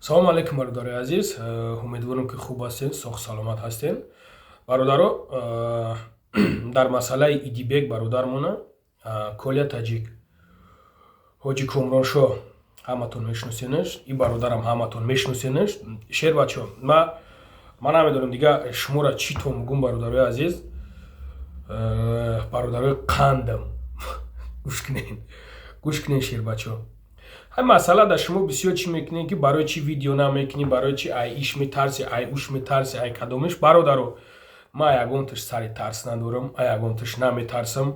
салом алейкум бародари азиз, умедворам ки хуб ҳастен, соҳ саломат ҳастен. Бародаро, дар масъалаи Идибек бародармона Коля Таҷик, ҳоҷи Комроншоҳ ҳаматон мешносенаш, и бародарам ҳаматон мешносенаш. Шербачо, ман намедонам дига шуморо чӣ то мугум бародарои азиз, бародарои қандам. Гӯш кунед шербачо. ҳамин масъала дар шумо бисёр чӣ мекунед ки барои чӣ видео намекунӣ, барои чӣ ай иш метарсӣ, ай уш метарсӣ, ай кадомеш. Бародаро, ман ягонташ сари тарс надорам, ягонташ наметарсам.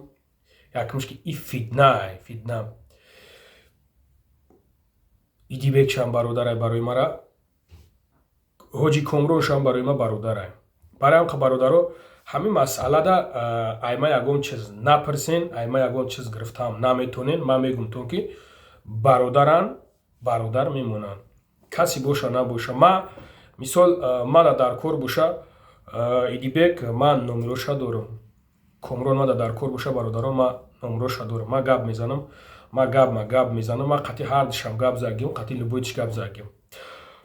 Якмиш ки и фитна. Идибекшам бародарай барои мара, ҳоҷи Комроншам барои ма бародарай. Барои ҳам бародаро, ҳамин масъалада айма ягон чиз напарсен, айма ягон чиз гирифтаам наметонен. Ман мегӯм то ки бародаран, бародар мемонанд. Касе боша набоша. Мисол, мада дар кор боша, Идибек, ман номероша дорам. Комрон мада дар кор боша, бародаро, ман номероша дорам. Ман гап мезанам, ман қати ҳардишам гап загем, қати любойтиш гап загем.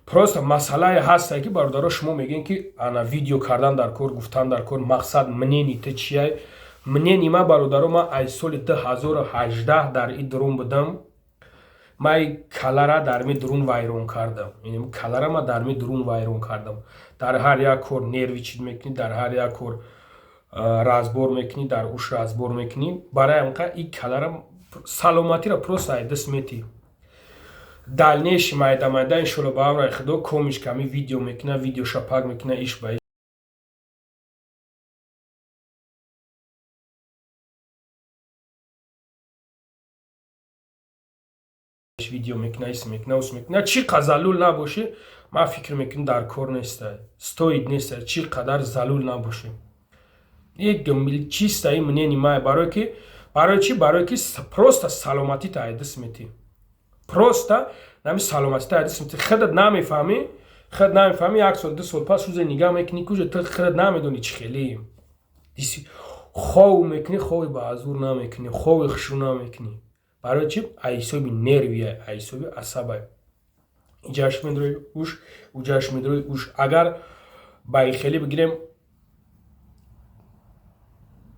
Просто масъалае ҳастае ки бародаро шумо мегӯед ки ана видео кардан дар кор, гуфтан дар кор, мақсад мнени та чияй? Мнени ма бародаро, ман аз соли 2018 дар и дурун будам. Ман калара дар ми дурун вайрон кардам. Калара ма дар ми дурун вайрон кардам. Дар ҳар як кор нерви чид мекунӣ, дар ҳар як кор разбор мекунӣ, дар уш разбор мекунӣ. Барои ҳамқа и калара саломатиро просто ай даст метӣ. Дальнейши майда иншолло ба амраи худо комиш ками видео мекуна, видео шапак мекуна, иш ба видео мекуна, ис мекуна, ус мекуна. Чӣ қадар залул набошӣ, ман фикр мекунам дар кор нестай. Стоид нестай, чӣ қадар залул набошӣ. Як чиста и мнени май барои чӣ? Барои ки просто саломатита ай даст метӣ. Просто нами саломатита ай даст метӣ. Худат намефаҳмӣ, як сол, 2 сол пас рӯзе нигаҳ мекунӣ, куҷа ту худат намедонӣ чӣ хелием. Хов мекунӣ, хови ба азур намекунӣ, хови хушрӯ намекунӣ. Барои чӣ? Ай ҳисоби нервия, ай ҳисоби асабай. Иҷаш медрои уш, уҷаш медрои уш. Агар ба ихелӣ бигирем,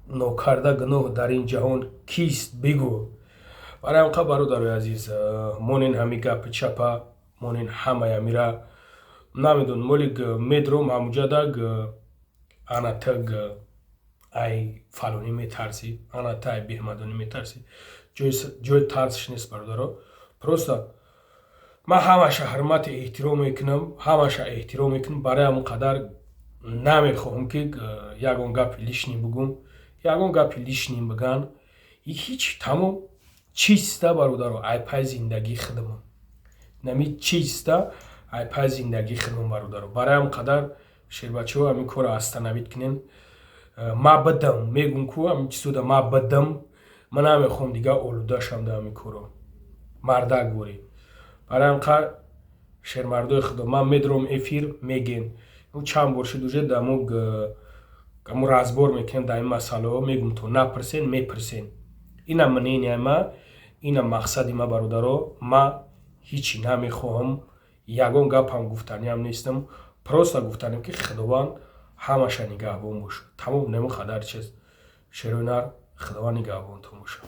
нокарда гуноҳ дар ин ҷаҳон кист бигӯ. Барои ҳамқа бародарои азиз, монен ҳами гапи чапа, монен ҳамаи амира, намедонам, молик медром ҳамуҷадаг, ана таг ай фалонӣ метарсӣ, ана та ай беҳмадонӣ метарсӣ. Ҷои тарсш нест бародаро. Просто ман ҳамаша ҳурмати эҳтиром мекунам, ҳамаша эҳтиром мекунам. Барои ҳамон қадар намехоҳам ки ягон гапи лишнӣ бигӯм, ягон гапи лишнӣ биган. И ҳеҷ тамом чиста бародаро, ай пай зиндагии худамон. Нами чиста ай пай зиндагии худамон бародаро. Барои ҳамон қадар шербачаҳо ҳамин корро остановит кунен. Ма бидам, мегӯм ку ҳамин чизода ма бидам. Ман намехоҳам дига олуда шам дар ҳамин корро. Мардак борӣ. Барои ҳамқа шермардои худо, ман медром эфир мегӯем. Чанд бор шуд уже дар мо разбор мекунем дар ин масъалаҳо, мегӯм то напарсен, мепарсен. Ина мненияи ма, ина мақсади ма бародаро. Ман ҳичи намехоҳам, ягон гапам гуфтаниам нестам. Просто гуфтанем ки худованд ҳамаша нигаҳбон бошад. Тамом немо қадар чиз. Шерои нар, худованд нигаҳбонтон бошад.